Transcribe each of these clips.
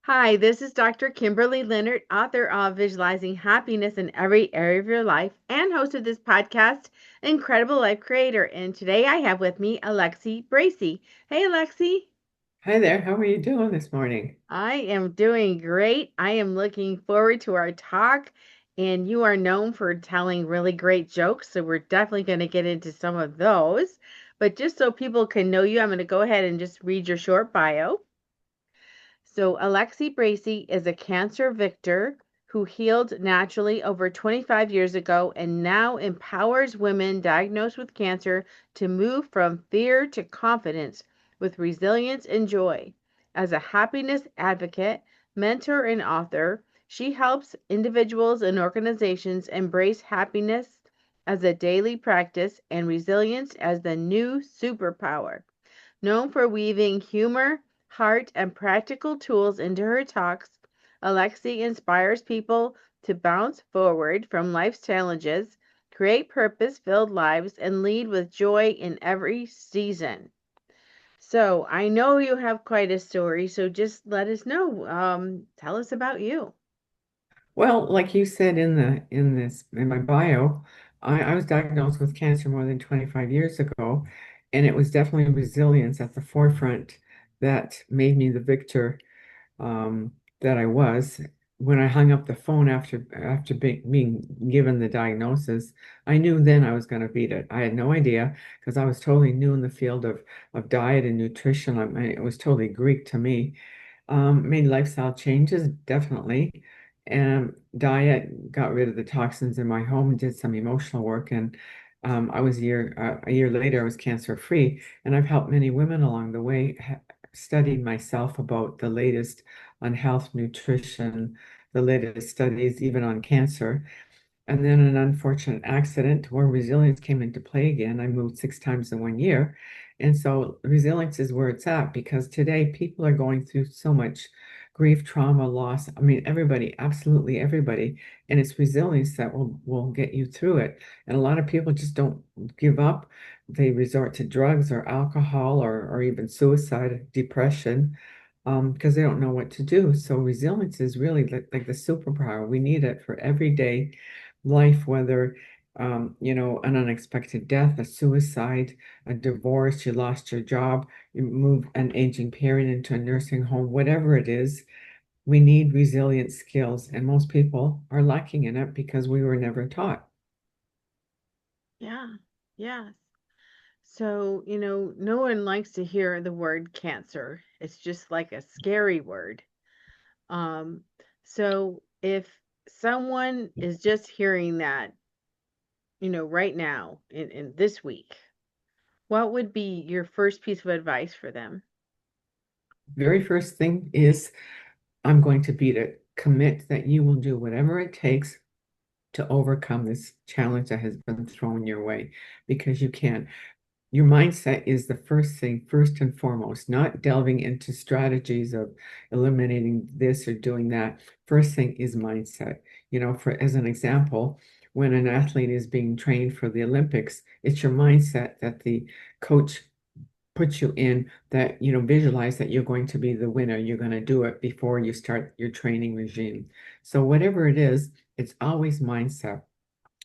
Hi, this is Dr. Kimberley Linert, author of Visualizing Happiness in Every Area of Your Life and host of this podcast, Incredible Life Creator. And today I have with me Alexi Bracey. Hey, Alexi. Hi there. How are you doing this morning? I am doing great. I am looking forward to our talk. And you are known for telling really great jokes, so we're definitely going to get into some of those. But just so people can know you, I'm going to go ahead and just read your short bio. So, Alexi Bracey is a cancer victor who healed naturally over 25 years ago and now empowers women diagnosed with cancer to move from fear to confidence with resilience and joy. As a happiness advocate, mentor, and author, she helps individuals and organizations embrace happiness as a daily practice and resilience as the new superpower. Known for weaving humor, heart, and practical tools into her talks, Alexi inspires people to bounce forward from life's challenges, create purpose filled lives, and lead with joy in every season. So I know you have quite a story, so just let us know. Tell us about you. Well, like you said in my bio, I was diagnosed with cancer more than 25 years ago, and it was definitely resilience at the forefront that made me the victor that I was. When I hung up the phone after being given the diagnosis, I knew then I was going to beat it. I had no idea because I was totally new in the field of diet and nutrition. I mean, it was totally Greek to me. Made lifestyle changes, definitely. And diet, got rid of the toxins in my home, did some emotional work, and I was a year later, I was cancer free. And I've helped many women along the way, studied myself about the latest on health, nutrition, the latest studies, even on cancer. And then an unfortunate accident where resilience came into play again. I moved 6 times in 1 year. And so resilience is where it's at because today people are going through so much grief, trauma, loss. I mean, everybody, absolutely everybody. And it's resilience that will get you through it. And a lot of people just don't give up. They resort to drugs or alcohol or even suicide, depression, because they don't know what to do. So resilience is really like the superpower. We need it for everyday life, whether an unexpected death, a suicide, a divorce, you lost your job, you moved an aging parent into a nursing home, whatever it is, we need resilient skills, and most people are lacking in it because we were never taught. Yeah, yes. So, no one likes to hear the word cancer. It's just like a scary word. Um, so if someone is just hearing that, right now in this week, what would be your first piece of advice for them? Very first thing is, I'm going to beat it. Commit that you will do whatever it takes to overcome this challenge that has been thrown your way because you can. Your mindset is the first thing, first and foremost, not delving into strategies of eliminating this or doing that. First thing is mindset. For as an example, when an athlete is being trained for the Olympics, it's your mindset that the coach puts you in, that, visualize that you're going to be the winner. You're going to do it before you start your training regime. So whatever it is, it's always mindset.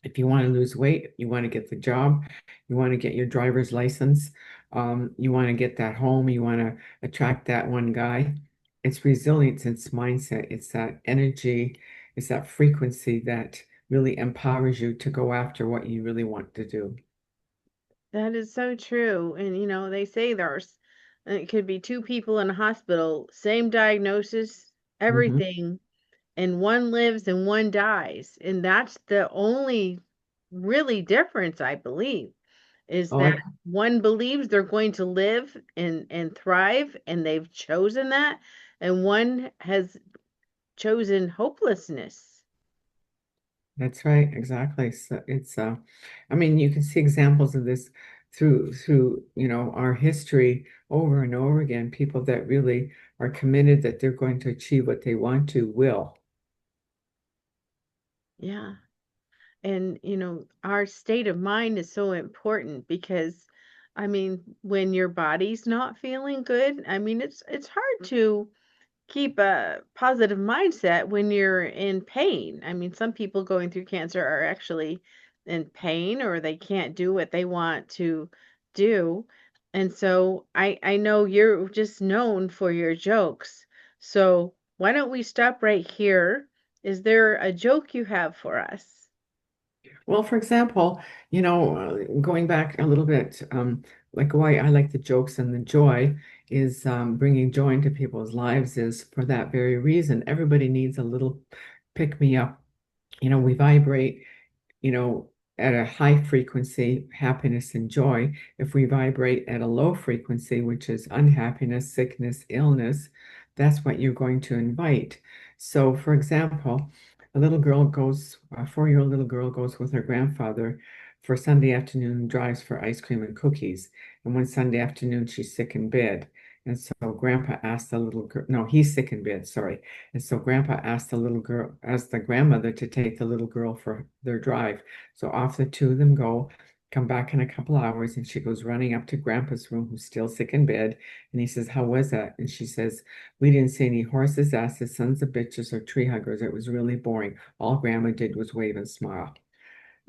If you want to lose weight, you want to get the job, you want to get your driver's license, you want to get that home, you want to attract that one guy. It's resilience, it's mindset, it's that energy, it's that frequency that really empowers you to go after what you really want to do. That is so true. And they say it could be two people in a hospital, same diagnosis, Hmm. everything, and one lives and one dies. And that's the only really difference, I believe, is Oh, that one believes they're going to live and thrive and they've chosen that, and one has chosen hopelessness. that's right, exactly. So I mean, you can see examples of this through, our history over and over again. People that really are committed that they're going to achieve what they want to will. Yeah. And our state of mind is so important because when your body's not feeling good, it's hard to keep a positive mindset when you're in pain. I mean, some people going through cancer are actually in pain or they can't do what they want to do. And so I know you're just known for your jokes. So why don't we stop right here? Is there a joke you have for us? Well, for example, going back a little bit, like why I like the jokes and the joy is bringing joy into people's lives is for that very reason. Everybody needs a little pick me up. We vibrate you know, at a high frequency, happiness and joy. If we vibrate at a low frequency, which is unhappiness, sickness, illness, that's what you're going to invite. So, for example, a 4-year-old little girl goes with her grandfather for Sunday afternoon, drives for ice cream and cookies. And one Sunday afternoon, she's sick in bed. And so Grandpa asked the little girl, no, he's sick in bed, sorry. And so Grandpa asked the grandmother to take the little girl for their drive. So off the two of them go, come back in a couple hours, and she goes running up to Grandpa's room, who's still sick in bed. And he says, "How was that?" And she says, "We didn't see any horses, asses, sons of bitches, or tree huggers. It was really boring. All Grandma did was wave and smile."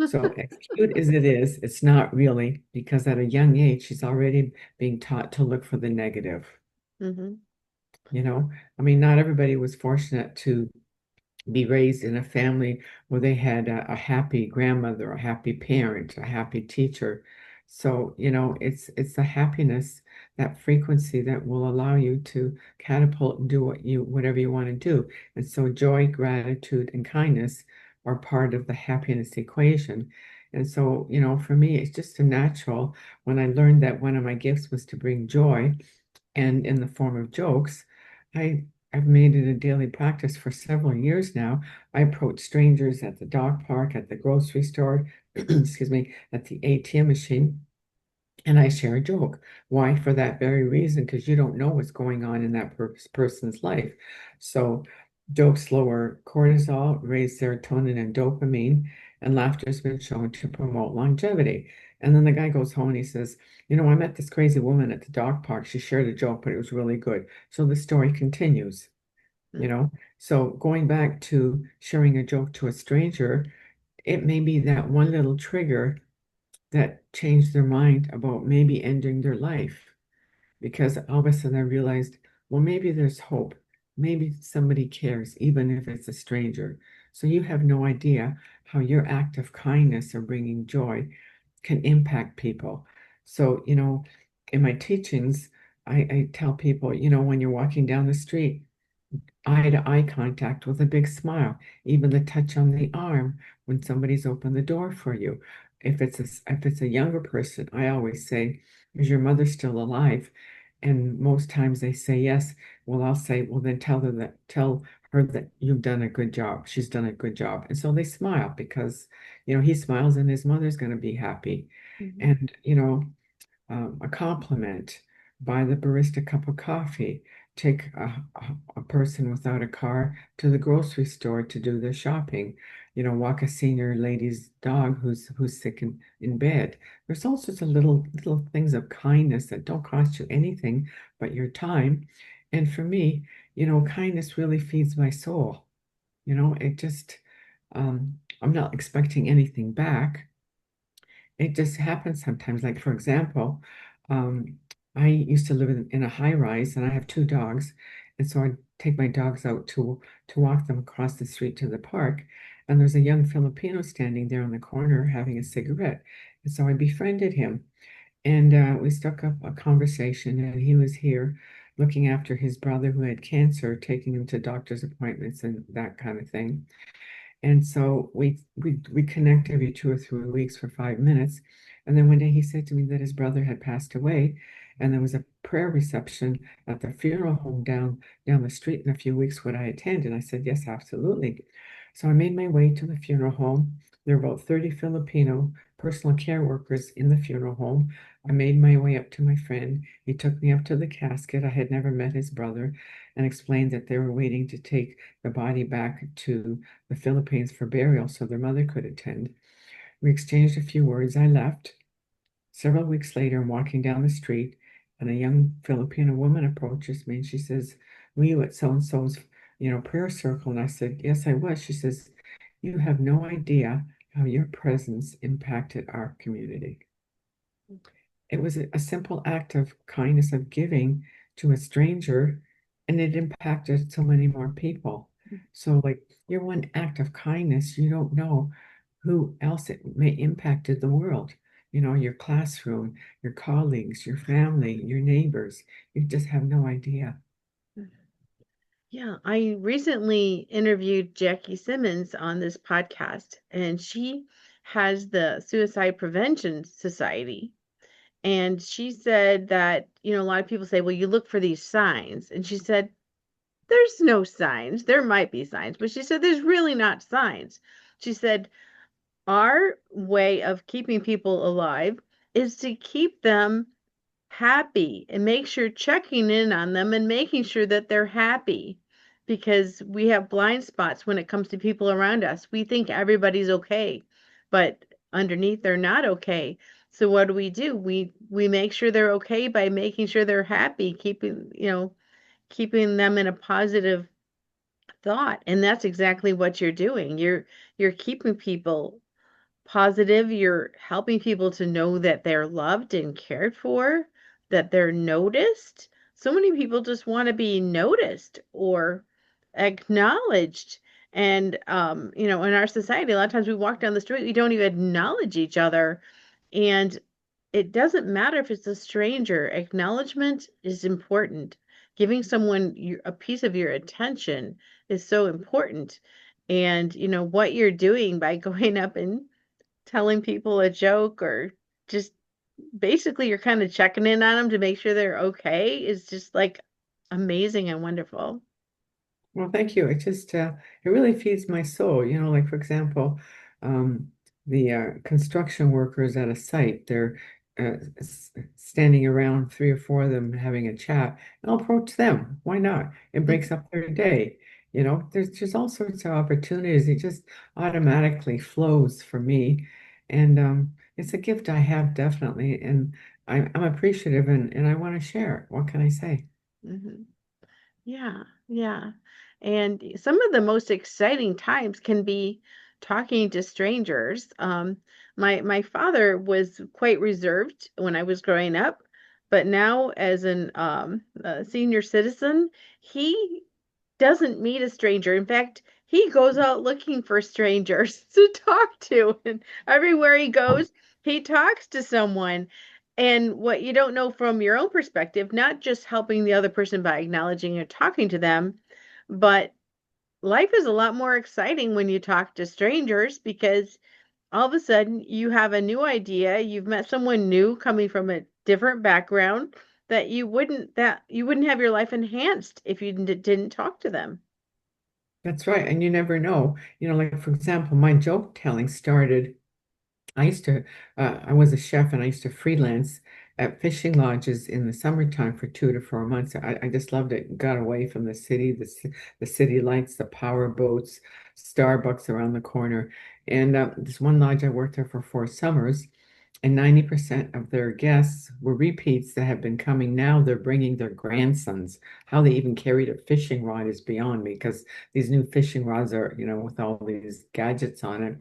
So as cute as it is, it's not really, because at a young age, she's already being taught to look for the negative. Hmm. You know, I mean, not everybody was fortunate to be raised in a family where they had a happy grandmother, a happy parent, a happy teacher. So, it's the happiness, that frequency that will allow you to catapult and do whatever you want to do. And so joy, gratitude, and kindness are part of the happiness equation. And so, for me, it's just a natural when I learned that one of my gifts was to bring joy and in the form of jokes. I I've made it a daily practice for several years now. I approach strangers at the dog park, at the grocery store, excuse me, at the ATM machine, and I share a joke. Why? For that very reason, because you don't know what's going on in that person's life. So, jokes lower cortisol, raise serotonin and dopamine, and laughter has been shown to promote longevity. And then the guy goes home and he says, I met this crazy woman at the dog park. She shared a joke, but it was really good. So the story continues, you know. So going back to sharing a joke to a stranger, it may be that one little trigger that changed their mind about maybe ending their life, because all of a sudden I realized, well, maybe there's hope. Maybe somebody cares, even if it's a stranger. So you have no idea how your act of kindness or bringing joy can impact people. So, in my teachings, I tell people, when you're walking down the street, eye to eye contact with a big smile, even the touch on the arm when somebody's opened the door for you. If it's a younger person, I always say, "Is your mother still alive?" And most times they say yes. Well, I'll say, "Well, then tell her that you've done a good job. She's done a good job." And so they smile because, he smiles and his mother's going to be happy. Hmm. And, a compliment, buy the barista cup of coffee, take a person without a car to the grocery store to do their shopping, walk a senior lady's dog who's sick in bed. There's all sorts of little things of kindness that don't cost you anything but your time. And for me, kindness really feeds my soul. It just I'm not expecting anything back. It just happens sometimes. Like, for example, um, I used to live in a high rise and I have two dogs. And so I'd take my dogs out to walk them across the street to the park. And there's a young Filipino standing there on the corner having a cigarette. And so I befriended him. And we struck up a conversation. And he was here looking after his brother who had cancer, taking him to doctor's appointments and that kind of thing. And so we connect every 2 or 3 weeks for 5 minutes. And then one day he said to me that his brother had passed away, and there was a prayer reception at the funeral home down the street in a few weeks. Would I attend? And I said, yes, absolutely. So I made my way to the funeral home. There were about 30 Filipino personal care workers in the funeral home. I made my way up to my friend. He took me up to the casket. I had never met his brother, and explained that they were waiting to take the body back to the Philippines for burial so their mother could attend. We exchanged a few words. I left. Several weeks later, I'm walking down the street, and a young Filipino woman approaches me and she says, "Were you at so and so's, prayer circle?" And I said, "Yes, I was." She says, "You have no idea how your presence impacted our community." It was a simple act of kindness, of giving to a stranger, and it impacted so many more people. So, like your one act of kindness, you don't know who else it may impacted the world. Your classroom, your colleagues, your family, your neighbors. You just have no idea. Yeah, I recently interviewed Jackie Simmons on this podcast, and she has the Suicide Prevention Society. And she said that, a lot of people say, well, you look for these signs. And she said, there's no signs. There might be signs, but she said, there's really not signs. She said, our way of keeping people alive is to keep them happy and make sure checking in on them and making sure that they're happy because we have blind spots when it comes to people around us. We think everybody's okay, but underneath they're not okay. So what do? We make sure they're okay by making sure they're happy, keeping them in a positive thought. And that's exactly what you're doing. You're keeping people positive. You're helping people to know that they're loved and cared for, that they're noticed. So many people just want to be noticed or acknowledged. And, in our society, a lot of times we walk down the street, we don't even acknowledge each other. And it doesn't matter if it's a stranger, acknowledgement is important. Giving someone a piece of your attention is so important. And, what you're doing by going up and telling people a joke or just basically you're kind of checking in on them to make sure they're okay is just like amazing and wonderful. Well, thank you. It really feeds my soul. Like for example, the construction workers at a site, they're standing around, three or four of them having a chat, and I'll approach them. Why not? It breaks up their day. There's just all sorts of opportunities. It just automatically flows for me. And it's a gift I have definitely. And I'm appreciative and I want to share it. What can I say? Hmm. Yeah, yeah. And some of the most exciting times can be talking to strangers. My father was quite reserved when I was growing up, but now as an a senior citizen, he doesn't meet a stranger. In fact, he goes out looking for strangers to talk to, and everywhere he goes, he talks to someone. And what you don't know from your own perspective, not just helping the other person by acknowledging and talking to them, but life is a lot more exciting when you talk to strangers because all of a sudden you have a new idea, you've met someone new coming from a different background that you wouldn't have your life enhanced if you didn't talk to them. That's right. And you never know. Like for example, my joke telling started. I was a chef and I used to freelance at fishing lodges in the summertime for 2 to 4 months. I just loved it. Got away from the city, the city lights, the power boats, Starbucks around the corner. And this one lodge, I worked there for 4 summers, and 90% of their guests were repeats that have been coming now. They're bringing their grandsons. How they even carried a fishing rod is beyond me because these new fishing rods are, with all these gadgets on it.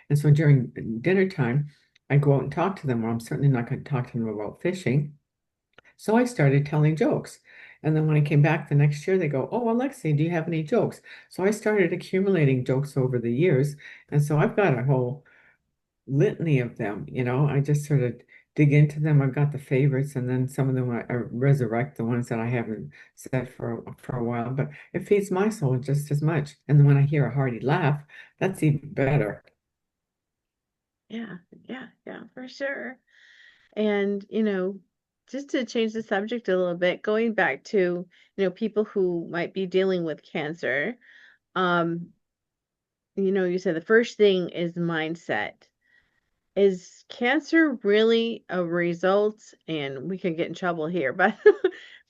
And so during dinner time, I go out and talk to them. Well, I'm certainly not going to talk to them about fishing. So I started telling jokes. And then when I came back the next year, they go, "Oh, Alexi, do you have any jokes?" So I started accumulating jokes over the years. And so I've got a whole litany of them. I just sort of dig into them. I've got the favorites, and then some of them I resurrect the ones that I haven't said for a while. But it feeds my soul just as much. And then when I hear a hearty laugh, that's even better. Yeah, yeah, yeah, for sure. And, just to change the subject a little bit, going back to, people who might be dealing with cancer, um, you said the first thing is mindset. Is cancer really a result, and we could get in trouble here, but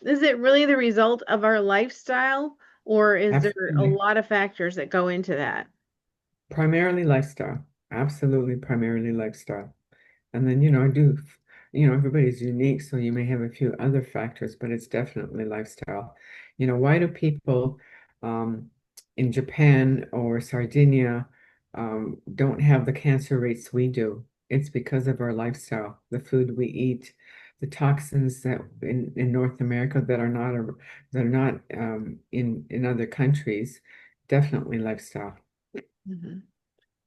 is it really the result of our lifestyle, or is there a Absolutely. lot of factors that go into that? Primarily lifestyle. Absolutely primarily lifestyle. And then, I do everybody's unique, so you may have a few other factors, but it's definitely lifestyle. Why do people um, in Japan or Sardinia don't have the cancer rates we do? It's because of our lifestyle, the food we eat, the toxins that in North America that are not in other countries. Definitely lifestyle. Mhm.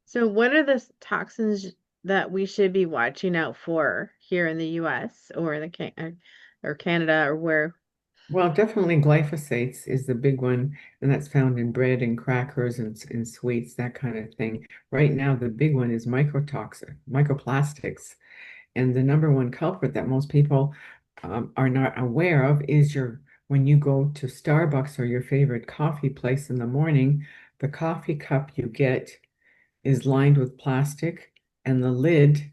So, what are the toxins that we should be watching out for here in the US or or Canada or where? Well, definitely glyphosates is the big one, and that's found in bread and crackers and in sweets, that kind of thing. Right now, the big one is microplastics, and the number one culprit that most people are not aware of is when you go to Starbucks or your favorite coffee place in the morning, the coffee cup you get is lined with plastic, and the lid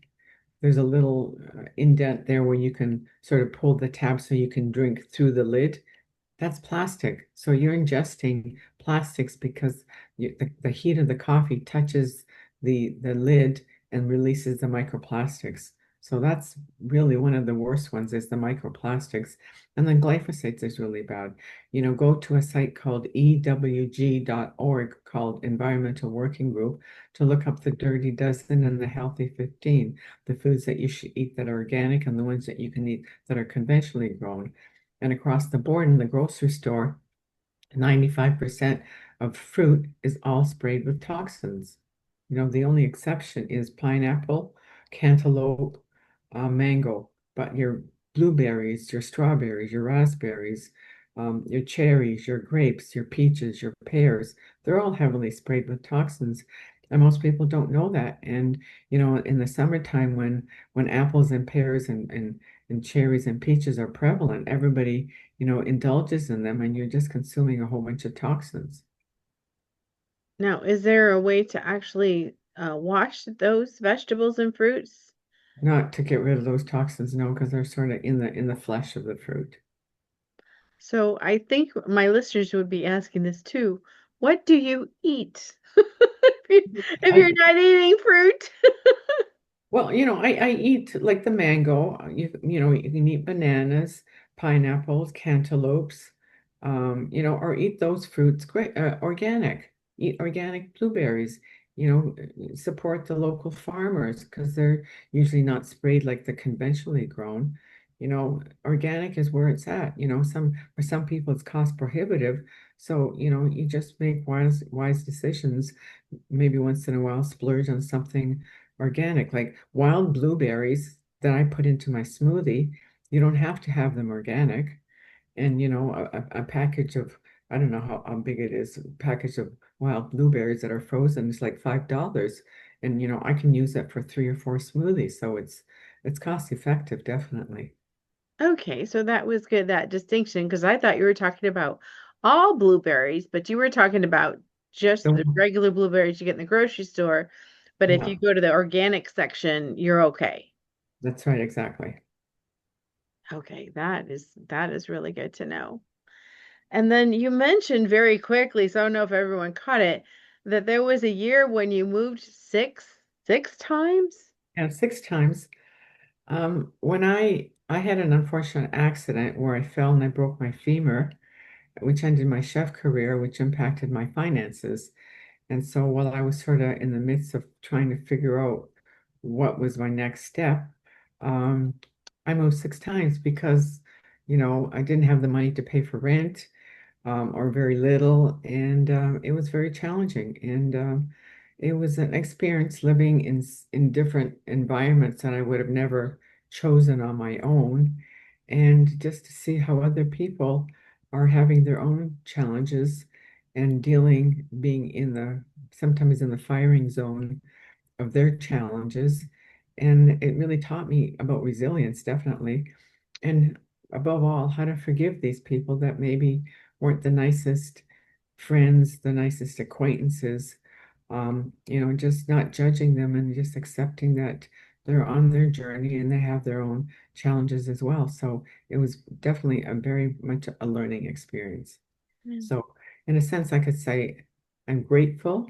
there's a little indent there where you can sort of pull the tab so you can drink through the lid. That's plastic. So you're ingesting plastics because the heat of the coffee touches the lid and releases the microplastics. So that's really one of the worst ones is the microplastics. And then glyphosates is really bad. Go to a site called ewg.org called Environmental Working Group to look up the dirty dozen and the healthy 15, the foods that you should eat that are organic and the ones that you can eat that are conventionally grown. And across the board in the grocery store, 95% of fruit is all sprayed with toxins. The only exception is pineapple, cantaloupe, mango, but your blueberries, your strawberries, your raspberries, your cherries, your grapes, your peaches, your pears, they're all heavily sprayed with toxins. And most people don't know that. And, in the summertime when apples and pears and cherries and peaches are prevalent, everybody indulges in them and you're just consuming a whole bunch of toxins. Now, is there a way to actually wash those vegetables and fruits? Not to get rid of those toxins, no, because they're sort of in the flesh of the fruit. So, I think my listeners would be asking this too. What do you eat if I you're not eating fruit? Well, I eat like the mango. You can eat bananas, pineapples, cantaloupes, or eat those fruits. Great, organic. Eat organic blueberries. Support the local farmers because they're usually not sprayed like the conventionally grown. Organic is where it's at. For some people it's cost prohibitive. So, you just make wise decisions. Maybe once in a while splurge on something organic, like wild blueberries that I put into my smoothie. You don't have to have them organic. And, a package of, I don't know how big it is, a package of wild blueberries that are frozen is like $5. And, I can use that for 3 or 4 smoothies. So it's cost effective, definitely. Okay, so that was good, that distinction, because I thought you were talking about all blueberries, but you were talking about just the So, regular blueberries you get in the grocery store. But if yeah, you go to the organic section, you're okay. that's right, exactly. Okay, that is really good to know. And then you mentioned very quickly, so I don't know if everyone caught it, that there was a year when you moved six times. And 6 times. When I had an unfortunate accident where I fell and I broke my femur, which ended my chef career, which impacted my finances. And so while I was sort of in the midst of trying to figure out what was my next step, um, I moved 6 times because, I didn't have the money to pay for rent or very little, and it was very challenging. And it was an experience living in different environments that I would have never chosen on my own, and just to see how other people are having their own challenges and being sometimes in the firing zone of their challenges. And it really taught me about resilience, definitely. And above all, how to forgive these people that maybe weren't the nicest friends, the nicest acquaintances. Just not judging them and just accepting that they're on their journey and they have their own challenges as well. So it was definitely a very much a learning experience. Mm, So in a sense, I could say I'm grateful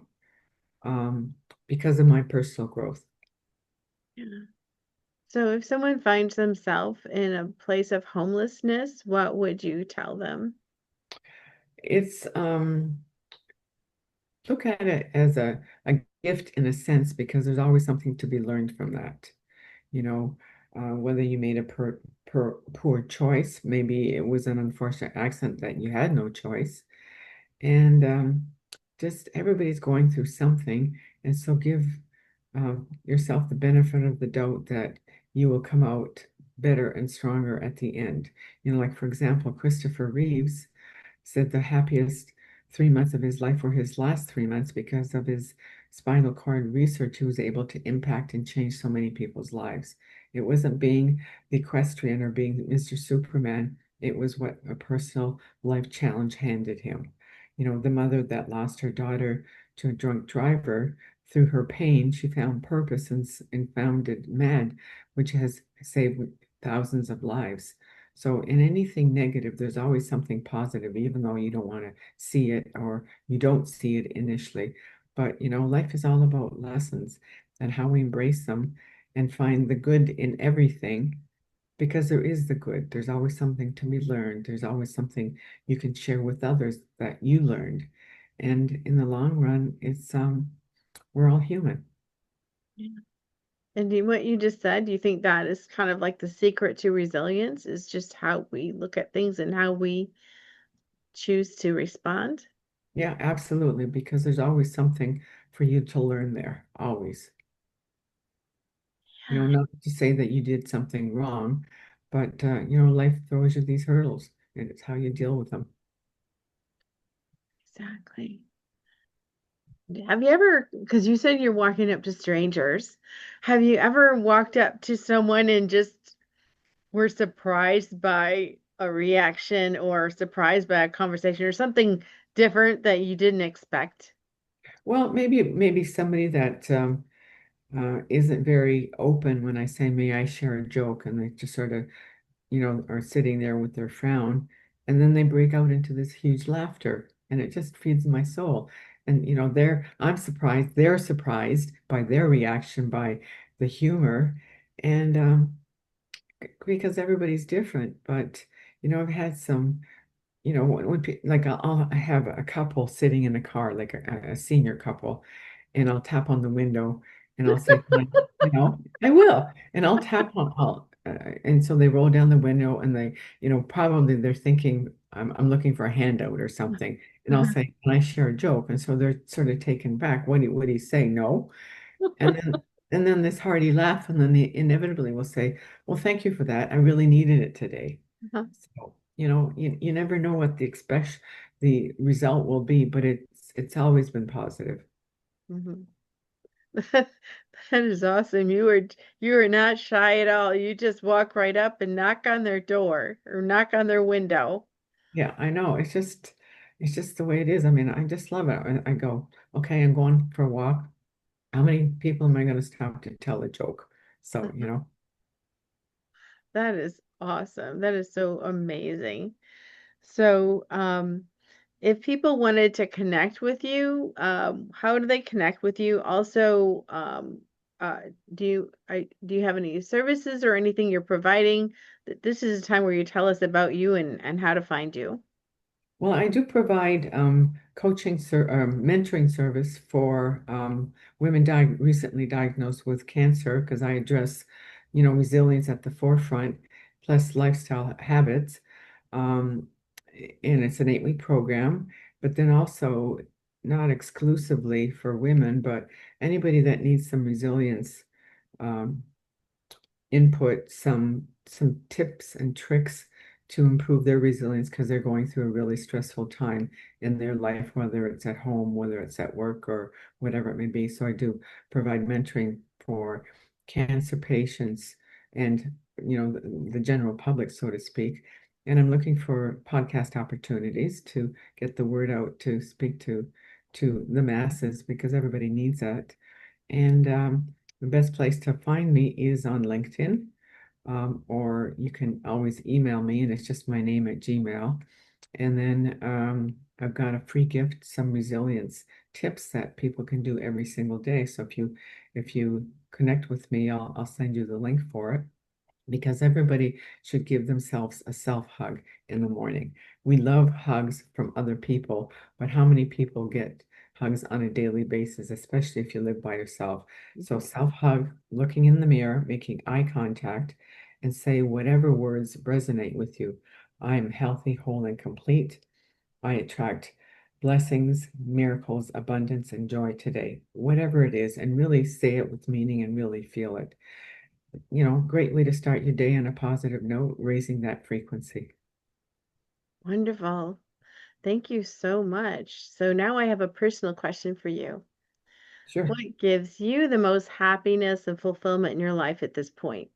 um, because of my personal growth. yeah. So if someone finds themselves in a place of homelessness, what would you tell them? It's look at it as a gift in a sense because there's always something to be learned from that. You know, whether you made a poor choice, maybe it was an unfortunate accident that you had no choice. And just everybody's going through something. And so give yourself the benefit of the doubt that you will come out better and stronger at the end. You know, like for example, Christopher Reeves said the happiest 3 months of his life were his last 3 months because of his spinal cord research. He was able to impact and change so many people's lives. It wasn't being the equestrian or being Mr. Superman. It was what a personal life challenge handed him. You know, the mother that lost her daughter to a drunk driver, through her pain, she found purpose and founded MAD, which has saved thousands of lives. So in anything negative, there's always something positive, even though you don't want to see it or you don't see it initially. But you know, life is all about lessons and how we embrace them and find the good in everything because there is the good. There's always something to be learned. There's always something you can share with others that you learned. And in the long run, it's we're all human. Yeah. And what you just said, do you think that is kind of like the secret to resilience is just how we look at things and how we choose to respond? Yeah, absolutely, because there's always something for you to learn there, always. You know, Yeah, not to say that you did something wrong, but you know, life throws you these hurdles, and it's how you deal with them. exactly. Have you ever, because you said you're walking up to strangers, have you ever walked up to someone and just were surprised by a reaction or surprised by a conversation or something different that you didn't expect? Well, maybe somebody that isn't very open when I say, "May I share a joke?" and they just sort of, you know, are sitting there with their frown, and then they break out into this huge laughter, and it just feeds my soul. And you know, I'm surprised, they're surprised by their reaction, by the humor, and because everybody's different. But you know, I've had some, you know, like I'll have a couple sitting in a car, like a senior couple, and I'll tap on the window and I'll say, "Can you know, I will," and I'll tap on, and so they roll down the window and they, you know, probably they're thinking I'm looking for a handout or something, and I'll say, "Can I share a joke?" And so they're sort of taken back. What do you say? No. And then this hearty laugh, and then they inevitably will say, "Well, thank you for that. I really needed it today." So, you know, you never know what the result will be, but it's always been positive. Mhm. That is awesome. You were not shy at all. You just walk right up and knock on their door or knock on their window. Yeah, I know. It's just the way it is. I mean, I just love it. I go, okay, I'm going for a walk. How many people am I going to stop to tell a joke? So, you know. That is awesome. That is so amazing. So, if people wanted to connect with you, how do they connect with you? Also, uh, do you have any services or anything you're providing? This is a time where you tell us about you and how to find you. Well, I do provide mentoring service for women recently diagnosed with cancer because I address, you know, resilience at the forefront, plus lifestyle habits. Um, and it's an 8-week program, but then also not exclusively for women, but anybody that needs some resilience. Um, Input some tips and tricks to improve their resilience because they're going through a really stressful time in their life, whether it's at home, whether it's at work, or whatever it may be. So I do provide mentoring for cancer patients and you know the general public, so to speak. And I'm looking for podcast opportunities to get the word out to speak to the masses because everybody needs that. And the best place to find me is on LinkedIn, or you can always email me, and it's just my name at Gmail. And then I've got a free gift, some resilience tips that people can do every single day. So if you connect with me, I'll send you the link for it because everybody should give themselves a self hug in the morning. We love hugs from other people, but how many people get hugs on a daily basis, especially if you live by yourself? So, self hug, looking in the mirror, making eye contact, and say whatever words resonate with you. I am healthy, whole, and complete. I attract blessings, miracles, abundance, and joy today, whatever it is, and really say it with meaning and really feel it. Great way to start your day on a positive note, raising that frequency. Wonderful. Thank you so much. So now I have a personal question for you. Sure. What gives you the most happiness and fulfillment in your life at this point?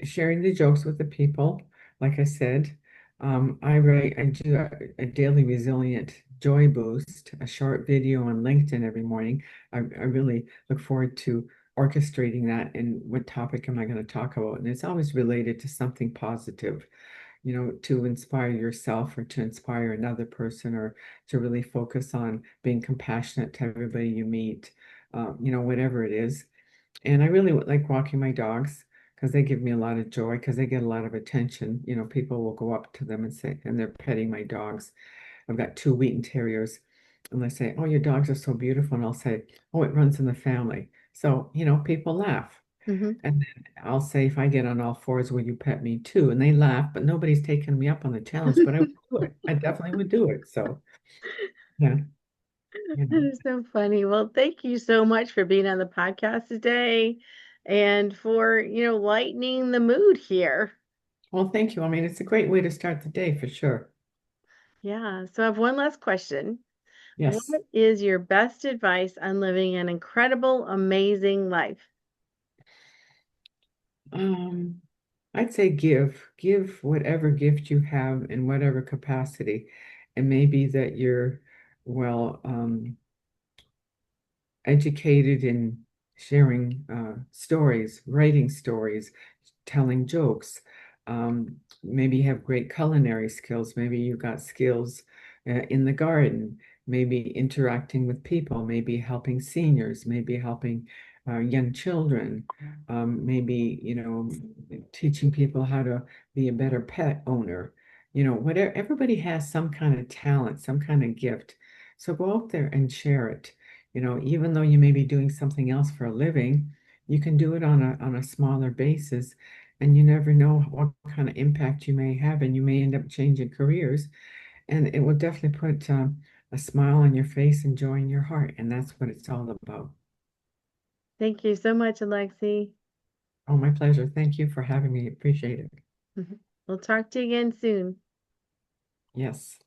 Sharing the jokes with the people. Like I said, I do a daily resilient joy boost, a short video on LinkedIn every morning. I really look forward to orchestrating that and what topic am I going to talk about? And it's always related to something positive, to inspire yourself or to inspire another person or to really focus on being compassionate to everybody you meet, whatever it is. And I really like walking my dogs because they give me a lot of joy because they get a lot of attention. People will go up to them and say, and they're petting my dogs. I've got two Wheaten Terriers, and they say, "Oh, your dogs are so beautiful." And I'll say, "Oh, it runs in the family." So, people laugh. Hmm. And then I'll say, if I get on all fours, will you pet me too? And they laugh, but nobody's taken me up on the challenge, but I would do it. I definitely would do it. So, yeah, you That know. is so funny. Well, thank you so much for being on the podcast today and for, lightening the mood here. Well, thank you. I mean, it's a great way to start the day for sure. Yeah. So I have one last question. What Yes. is your best advice on living an incredible, amazing life? Um, I'd say give whatever gift you have in whatever capacity. And maybe that you're, well, educated in sharing stories, writing stories, telling jokes. Maybe you have great culinary skills. Maybe you've got skills in the garden, maybe interacting with people, maybe helping seniors, maybe helping young children, maybe, teaching people how to be a better pet owner. Whatever, everybody has some kind of talent, some kind of gift. So go out there and share it. Even though you may be doing something else for a living, you can do it on a smaller basis, and you never know what kind of impact you may have, and you may end up changing careers, and it will definitely put a smile on your face and joy in your heart, and that's what it's all about. Thank you so much, Alexi. Oh, my pleasure. Thank you for having me. Appreciate it. We'll talk to you again soon. Yes.